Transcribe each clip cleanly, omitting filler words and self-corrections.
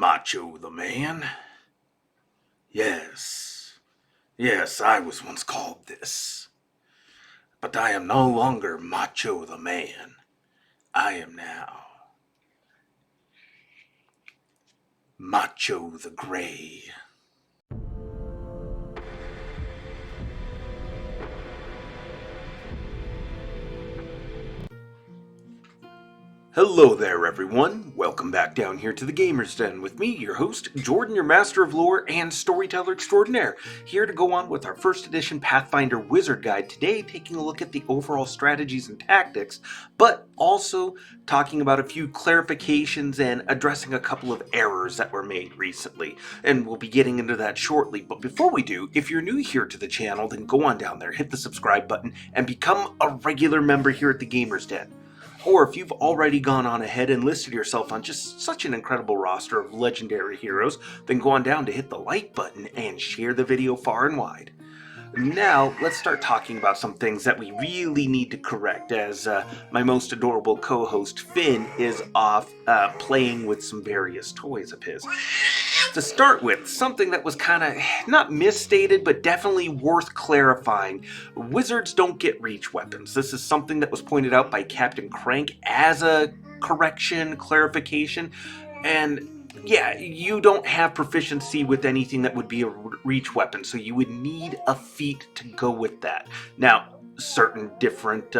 Macho the Man? Yes, yes, I was once called this. But I am no longer Macho the Man. I am now Macho the Gray. Hello there, everyone. Welcome back down here to the Gamer's Den with me, your host, Jordan, your master of lore and storyteller extraordinaire, here to go on with our first edition Pathfinder Wizard Guide today, taking a look at the overall strategies and tactics, but also talking about a few clarifications and addressing a couple of errors that were made recently, and we'll be getting into that shortly. But before we do, if you're new here to the channel, then go on down there, hit the subscribe button, and become a regular member here at the Gamer's Den. Or if you've already gone on ahead and listed yourself on just such an incredible roster of legendary heroes, then go on down to hit the like button and share the video far and wide. Now, let's start talking about some things that we really need to correct, as my most adorable co-host Finn is off playing with some various toys of his. To start with, something that was kind of not misstated, but definitely worth clarifying. Wizards don't get reach weapons. This is something that was pointed out by Captain Crank as a clarification, and yeah, you don't have proficiency with anything that would be a reach weapon, so you would need a feat to go with that. Now, certain different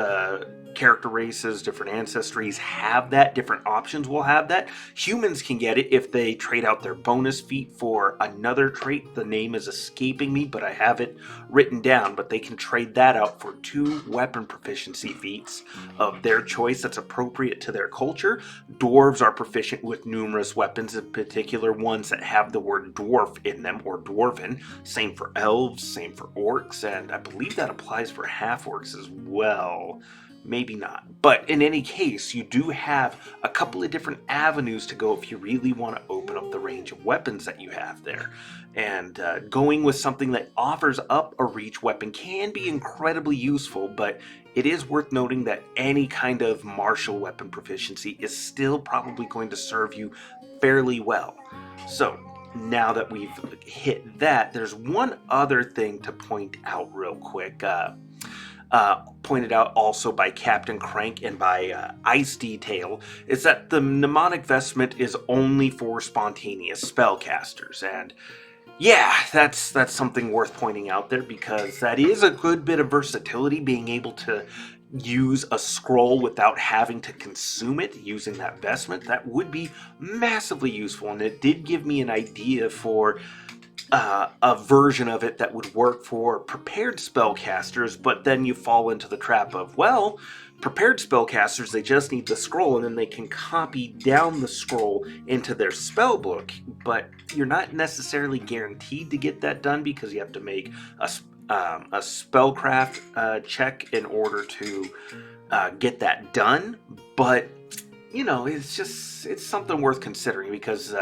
character races, different ancestries have that, different options will have that. Humans can get it if they trade out their bonus feat for another trait. The name is escaping me, but I have it written down, but they can trade that out for 2 weapon proficiency feats of their choice that's appropriate to their culture. Dwarves are proficient with numerous weapons, in particular ones that have the word dwarf in them, or dwarven. Same for elves, same for orcs, and I believe that applies for half-orcs as well. Maybe not. But in any case, you do have a couple of different avenues to go if you really want to open up the range of weapons that you have there. And going with something that offers up a reach weapon can be incredibly useful, but it is worth noting that any kind of martial weapon proficiency is still probably going to serve you fairly well. So, now that we've hit that, there's one other thing to point out real quick. Pointed out also by Captain Crank and by Ice Detail, is that the mnemonic vestment is only for spontaneous spellcasters. And yeah, that's something worth pointing out there, because that is a good bit of versatility, being able to use a scroll without having to consume it using that vestment. That would be massively useful, and it did give me an idea for a version of it that would work for prepared spellcasters, but then you fall into the trap of, well, prepared spellcasters, they just need the scroll, and then they can copy down the scroll into their spellbook, but you're not necessarily guaranteed to get that done, because you have to make a spellcraft check in order to get that done. But you know, it's something worth considering, because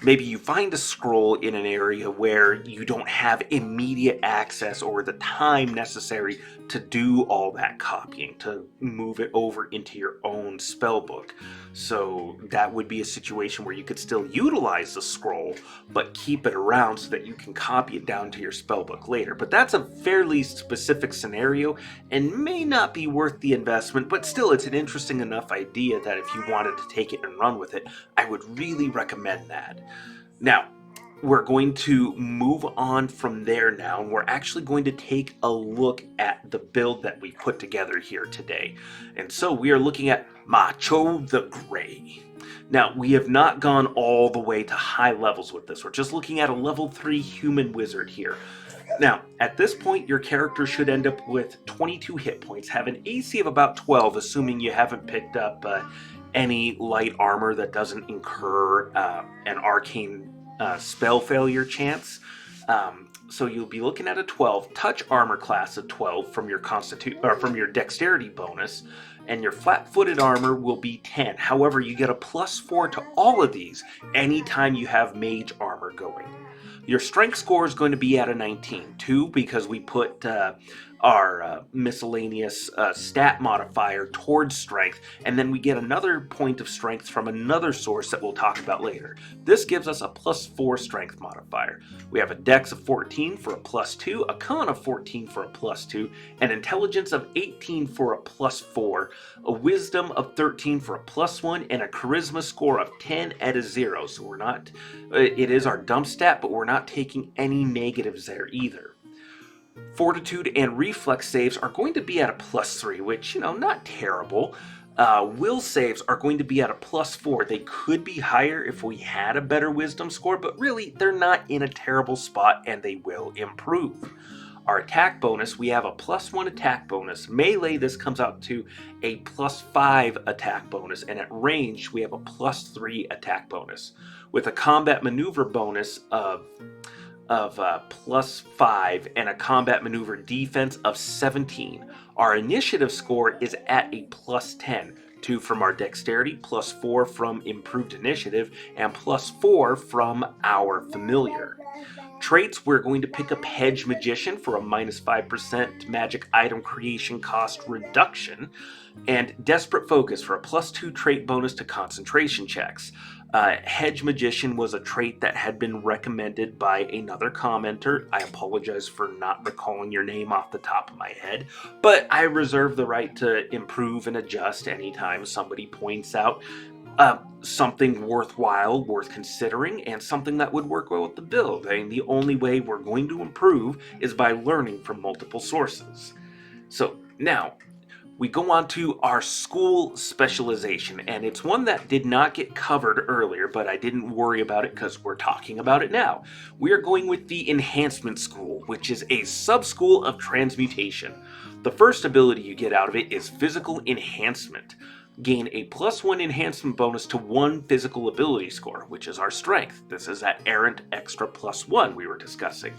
maybe you find a scroll in an area where you don't have immediate access or the time necessary to do all that copying, to move it over into your own spellbook. So that would be a situation where you could still utilize the scroll, but keep it around so that you can copy it down to your spellbook later. But that's a fairly specific scenario and may not be worth the investment, but still it's an interesting enough idea that if you wanted to take it and run with it, I would really recommend that. Now, we're going to move on from there now, and we're actually going to take a look at the build that we put together here today. And so we are looking at Macho the Gray. Now, we have not gone all the way to high levels with this. We're just looking at a level 3 human wizard here. Now, at this point, your character should end up with 22 hit points, have an AC of about 12, assuming you haven't picked up any light armor that doesn't incur an arcane spell failure chance. So you'll be looking at a 12, touch armor class of 12 from your from your dexterity bonus, and your flat-footed armor will be 10. However, you get a +4 to all of these anytime you have mage armor going. Your strength score is going to be at a 19, too, because we put miscellaneous stat modifier towards strength, and then we get another point of strength from another source that we'll talk about later. This gives us a +4 strength modifier. We have a dex of 14 for a +2, a con of 14 for a +2, an intelligence of 18 for a +4, a wisdom of 13 for a +1, and a charisma score of 10 at a 0. So we're not, it is our dump stat, but we're not taking any negatives there either. Fortitude and reflex saves are going to be at a +3, which, not terrible. Will saves are going to be at a +4. They could be higher if we had a better wisdom score, but really they're not in a terrible spot and they will improve. Our attack bonus, we have a +1 attack bonus. Melee, this comes out to a +5 attack bonus, and at range, we have a +3 attack bonus. With a combat maneuver bonus of +5 and a combat maneuver defense of 17. Our initiative score is at a +10, 2 from our dexterity, +4 from improved initiative, and +4 from our familiar. Traits, we're going to pick up Hedge Magician for a -5% magic item creation cost reduction, and Desperate Focus for a +2 trait bonus to concentration checks. Hedge Magician was a trait that had been recommended by another commenter. I apologize for not recalling your name off the top of my head, but I reserve the right to improve and adjust anytime somebody points out something worthwhile, worth considering, and something that would work well with the build. I mean, the only way we're going to improve is by learning from multiple sources. So now, we go on to our school specialization, and it's one that did not get covered earlier, but I didn't worry about it because we're talking about it now. We are going with the Enhancement School, which is a sub-school of Transmutation. The first ability you get out of it is Physical Enhancement. Gain a +1 enhancement bonus to 1 physical ability score, which is our strength. This is that errant extra +1 we were discussing.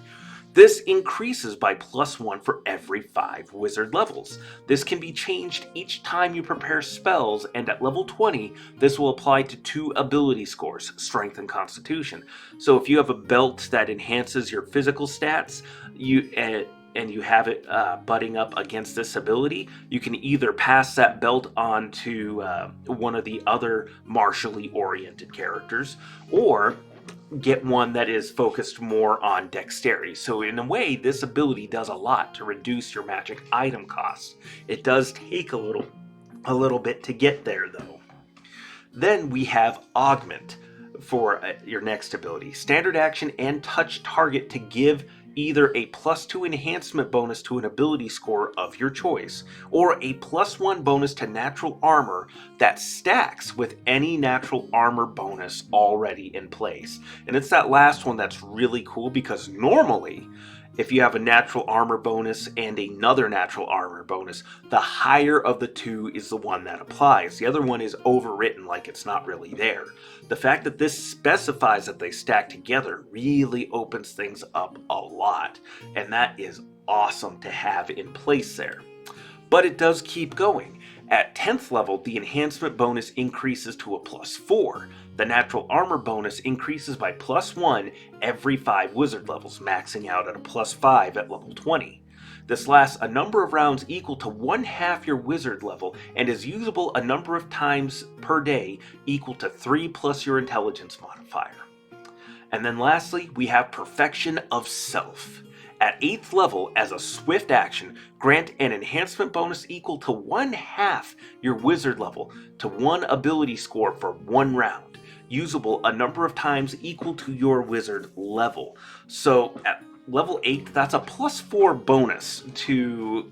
This increases by +1 for every 5 wizard levels. This can be changed each time you prepare spells, and at level 20, this will apply to 2 ability scores, Strength and Constitution. So if you have a belt that enhances your physical stats, and you have it butting up against this ability, you can either pass that belt on to one of the other martially oriented characters, or get one that is focused more on dexterity. So in a way, this ability does a lot to reduce your magic item costs. It does take a little bit to get there, though. Then we have Augment for your next ability. Standard action and touch target to give either a +2 enhancement bonus to an ability score of your choice, or a +1 bonus to natural armor that stacks with any natural armor bonus already in place. And it's that last one that's really cool, because normally, if you have a natural armor bonus and another natural armor bonus, the higher of the two is the one that applies. The other one is overwritten like it's not really there. The fact that this specifies that they stack together really opens things up a lot, and that is awesome to have in place there. But it does keep going. At 10th level, the enhancement bonus increases to a +4. The natural armor bonus increases by +1 every 5 wizard levels, maxing out at a +5 at level 20. This lasts a number of rounds equal to 1/2 your wizard level, and is usable a number of times per day equal to 3 plus your intelligence modifier. And then lastly, we have Perfection of Self. At 8th level, as a swift action, grant an enhancement bonus equal to 1/2 your wizard level to 1 ability score for 1 round, usable a number of times equal to your wizard level. So at level 8, that's a +4 bonus to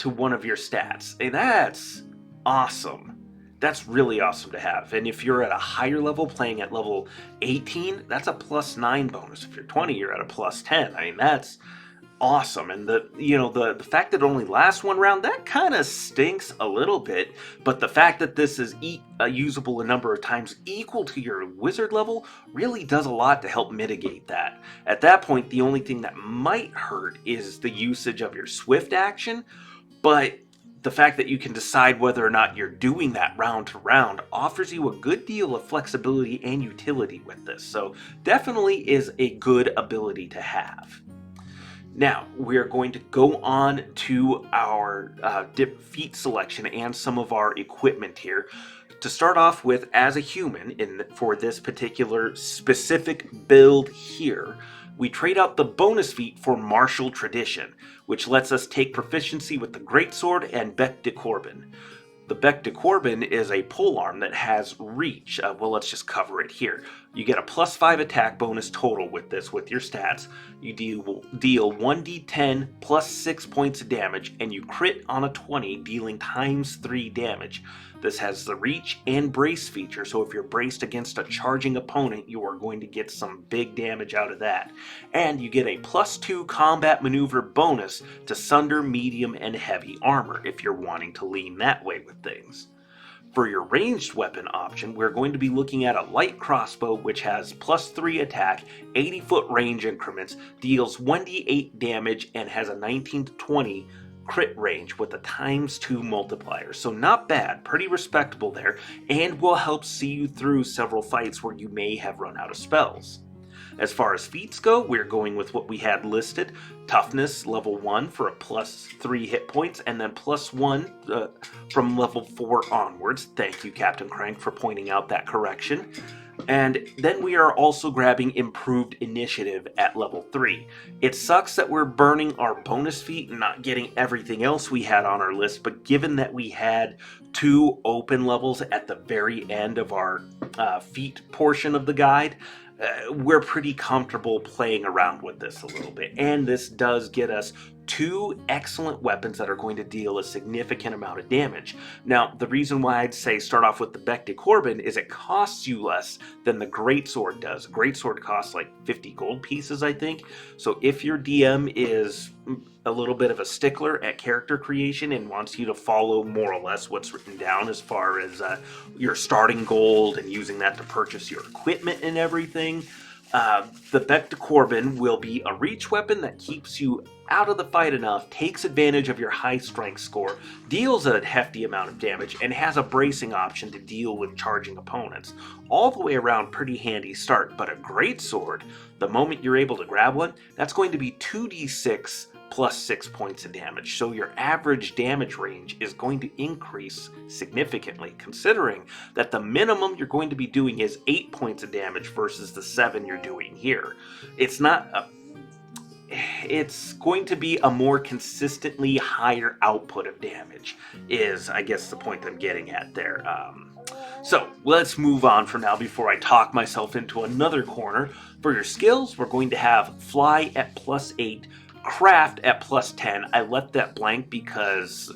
one of your stats. Hey, that's awesome. That's really awesome to have. And if you're at a higher level, playing at level 18, that's a +9 bonus. If you're 20, you're at a +10. I mean, that's awesome. And the fact that it only lasts 1 round, that kind of stinks a little bit. But the fact that this is usable a number of times equal to your wizard level really does a lot to help mitigate that. At that point, the only thing that might hurt is the usage of your swift action, but the fact that you can decide whether or not you're doing that round to round offers you a good deal of flexibility and utility with this. So definitely is a good ability to have. Now, we are going to go on to our feat selection and some of our equipment here. To start off with, as a human, for this particular specific build here, we trade out the bonus feat for Martial Tradition, which lets us take proficiency with the Greatsword and Bec de Corbin. The Bec de Corbin is a polearm that has reach. Well, let's just cover it here. You get a +5 attack bonus total with this, with your stats. You deal 1d10 plus 6 points of damage, and you crit on a 20, dealing ×3 damage. This has the reach and brace feature, so if you're braced against a charging opponent, you are going to get some big damage out of that. And you get a +2 combat maneuver bonus to sunder medium and heavy armor, if you're wanting to lean that way with things. For your ranged weapon option, we're going to be looking at a light crossbow, which has +3 attack, 80-foot range increments, deals 1d8 damage, and has a 19 to 20 crit range with a ×2 multiplier. So not bad, pretty respectable there, and will help see you through several fights where you may have run out of spells. As far as feats go, we're going with what we had listed. Toughness, level 1 for a +3 hit points, and then +1 from level 4 onwards. Thank you, Captain Crank, for pointing out that correction. And then we are also grabbing Improved Initiative at level 3. It sucks that we're burning our bonus feat and not getting everything else we had on our list, but given that we had 2 open levels at the very end of our feat portion of the guide, we're pretty comfortable playing around with this a little bit. And this does get us 2 excellent weapons that are going to deal a significant amount of damage. Now, the reason why I'd say start off with the Bec de Corbin is it costs you less than the Greatsword does. Greatsword costs like 50 gold pieces, I think. So if your DM is a little bit of a stickler at character creation and wants you to follow more or less what's written down as far as your starting gold and using that to purchase your equipment and everything, the Bec de Corbin will be a reach weapon that keeps you out of the fight enough, takes advantage of your high strength score, deals a hefty amount of damage, and has a bracing option to deal with charging opponents. All the way around, pretty handy start. But a Greatsword, the moment you're able to grab one, that's going to be 2d6 plus 6 points of damage. So your average damage range is going to increase significantly, considering that the minimum you're going to be doing is 8 points of damage versus the 7 you're doing here. It's going to be a more consistently higher output of damage, is I guess the point I'm getting at there. So let's move on for now before I talk myself into another corner. For your skills, we're going to have Fly at +8, Craft at +10. I left that blank because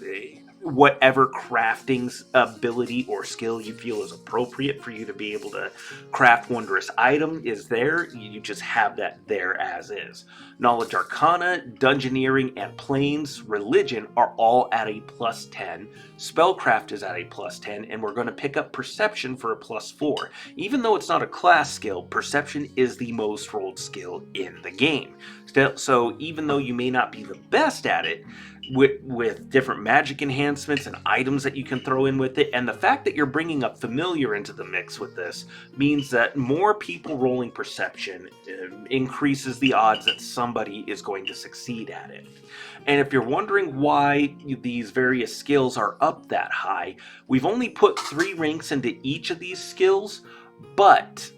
whatever crafting ability or skill you feel is appropriate for you to be able to craft wondrous item is there. You just have that there as is. Knowledge Arcana, Dungeoneering, and Planes Religion are all at a +10. Spellcraft is at a +10, and we're going to pick up Perception for a +4. Even though it's not a class skill, Perception is the most rolled skill in the game. So even though you may not be the best at it, with different magic enhancements and items that you can throw in with it, and the fact that you're bringing a familiar into the mix with this means that more people rolling Perception increases the odds that somebody is going to succeed at it. And if you're wondering why these various skills are up that high, we've only put 3 ranks into each of these skills, but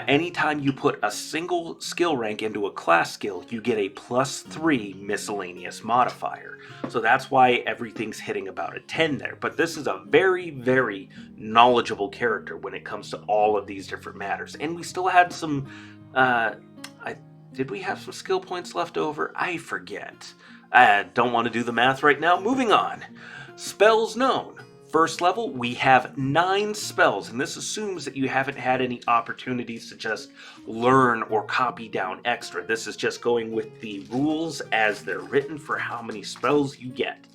anytime you put a single skill rank into a class skill, you get a +3 miscellaneous modifier. So that's why everything's hitting about a 10 there. But this is a very, very knowledgeable character when it comes to all of these different matters. And we still had some... did we have some skill points left over? I forget. I don't want to do the math right now. Moving on. Spells known. First level, we have 9 spells, and this assumes that you haven't had any opportunities to just learn or copy down extra. This is just going with the rules as they're written for how many spells you get.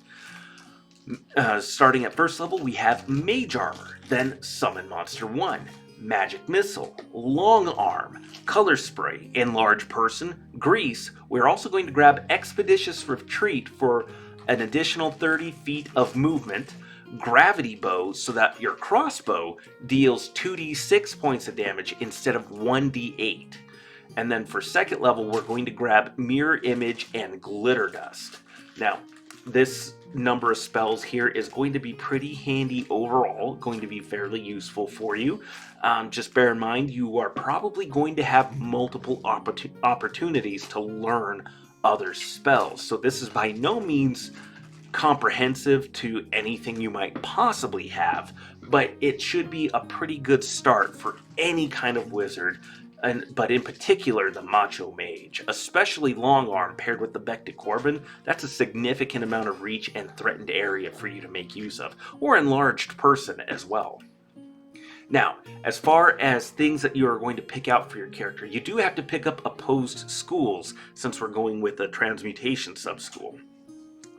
Starting at first level, we have Mage Armor, then Summon Monster 1, Magic Missile, Long Arm, Color Spray, Enlarge Person, Grease. We're also going to grab Expeditious Retreat for an additional 30 feet of movement, Gravity Bow, so that your crossbow deals 2d6 points of damage instead of 1d8. And then for second level, we're going to grab Mirror Image and Glitter Dust. Now, this number of spells here is going to be pretty handy overall, going to be fairly useful for you. Just bear in mind, you are probably going to have multiple opportunities to learn other spells. So this is by no means comprehensive to anything you might possibly have, but it should be a pretty good start for any kind of wizard, but in particular the Macho Mage, especially Long Arm paired with the Bectic Corbin. That's a significant amount of reach and threatened area for you to make use of, or Enlarged Person as well. Now, as far as things that you are going to pick out for your character, you do have to pick up opposed schools since we're going with a transmutation sub-school.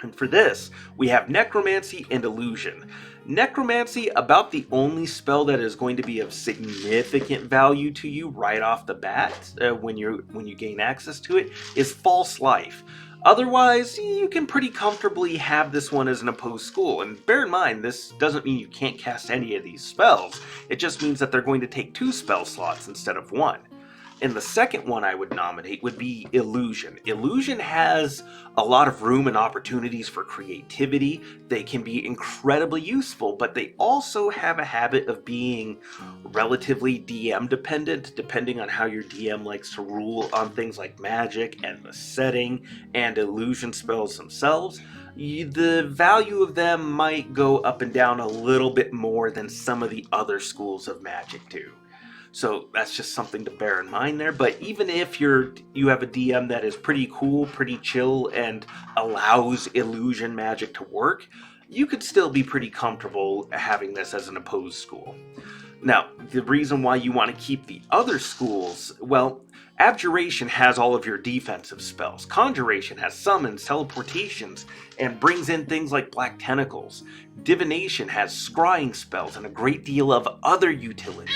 And for this, we have Necromancy and Illusion. Necromancy, about the only spell that is going to be of significant value to you right off the bat when you gain access to it, is False Life. Otherwise, you can pretty comfortably have this one as an opposed school. And bear in mind, this doesn't mean you can't cast any of these spells. It just means that they're going to take 2 spell slots instead of 1. And the second one I would nominate would be Illusion. Illusion has a lot of room and opportunities for creativity. They can be incredibly useful, but they also have a habit of being relatively DM dependent, depending on how your DM likes to rule on things like magic and the setting and illusion spells themselves. The value of them might go up and down a little bit more than some of the other schools of magic do. So that's just something to bear in mind there. But even if you have a DM that is pretty cool, pretty chill, and allows illusion magic to work, you could still be pretty comfortable having this as an opposed school. Now, the reason why you want to keep the other schools, well, Abjuration has all of your defensive spells. Conjuration has summons, teleportations, and brings in things like black tentacles. Divination has scrying spells and a great deal of other utility.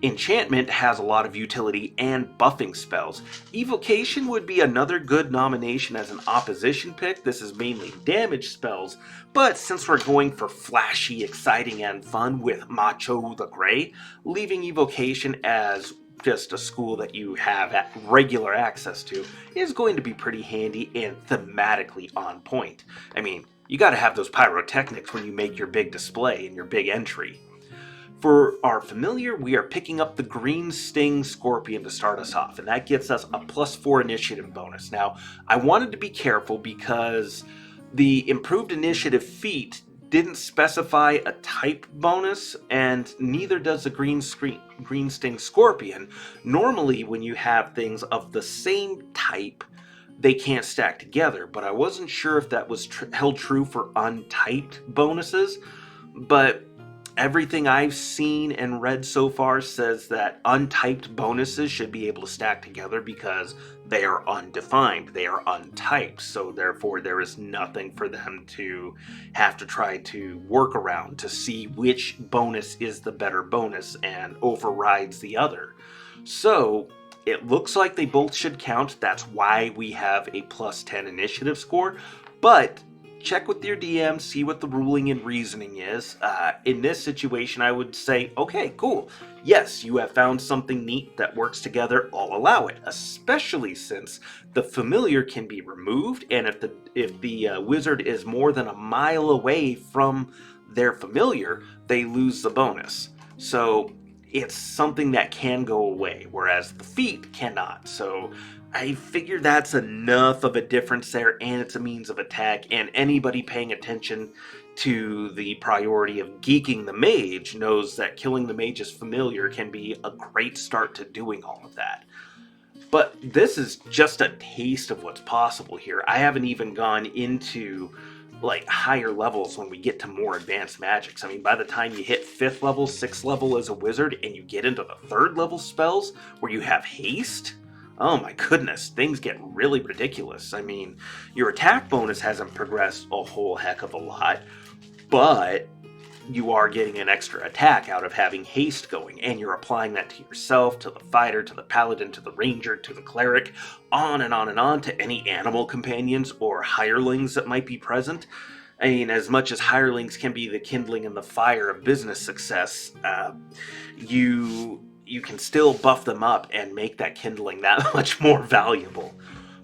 Enchantment has a lot of utility and buffing spells. Evocation would be another good nomination as an opposition pick. This is mainly damage spells, but since we're going for flashy, exciting, and fun with Macho the Grey, leaving Evocation as just a school that you have at regular access to is going to be pretty handy and thematically on point. I mean, you gotta have those pyrotechnics when you make your big display and your big entry. For our familiar, we are picking up the Green Sting Scorpion to start us off, and that gets us a +4 initiative bonus. Now, I wanted to be careful because the improved initiative feat didn't specify a type bonus, and neither does the Green Sting Scorpion. Normally, when you have things of the same type, they can't stack together, but I wasn't sure if that was held true for untyped bonuses, but everything I've seen and read so far says that untyped bonuses should be able to stack together because they are undefined, they are untyped, so therefore there is nothing for them to have to try to work around to see which bonus is the better bonus and overrides the other. So it looks like they both should count. That's why we have a +10 initiative score, but check with your DM, see what the ruling and reasoning is. In this situation, I would say, okay, cool. Yes, you have found something neat that works together, I'll allow it. Especially since the familiar can be removed, and if the wizard is more than a mile away from their familiar, they lose the bonus. So it's something that can go away, whereas the feat cannot. So I figure that's enough of a difference there, and it's a means of attack, and anybody paying attention to the priority of geeking the mage knows that killing the mage's familiar can be a great start to doing all of that. But this is just a taste of what's possible here. I haven't even gone into higher levels when we get to more advanced magics. I mean, by the time you hit 5th level, 6th level as a wizard, and you get into the 3rd level spells where you have haste, oh my goodness, things get really ridiculous. I mean, your attack bonus hasn't progressed a whole heck of a lot, but you are getting an extra attack out of having haste going, and you're applying that to yourself, to the fighter, to the paladin, to the ranger, to the cleric, on and on and on, to any animal companions or hirelings that might be present. I mean, as much as hirelings can be the kindling and the fire of business success, you can still buff them up and make that kindling that much more valuable.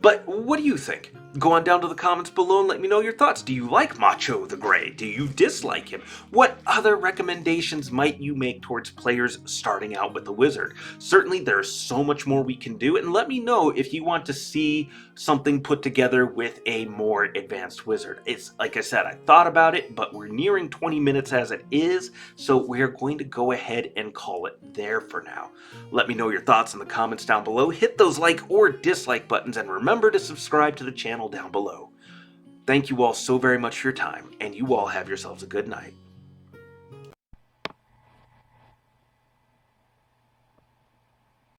But what do you think? Go on down to the comments below and let me know your thoughts. Do you like Macho the Grey? Do you dislike him? What other recommendations might you make towards players starting out with the wizard? Certainly there's so much more we can do, and let me know if you want to see something put together with a more advanced wizard. It's like I said, I thought about it, but we're nearing 20 minutes as it is, so we're going to go ahead and call it there for now. Let me know your thoughts in the comments down below. Hit those like or dislike buttons, and remember to subscribe to the channel down below. Thank you all so very much for your time, and you all have yourselves a good night.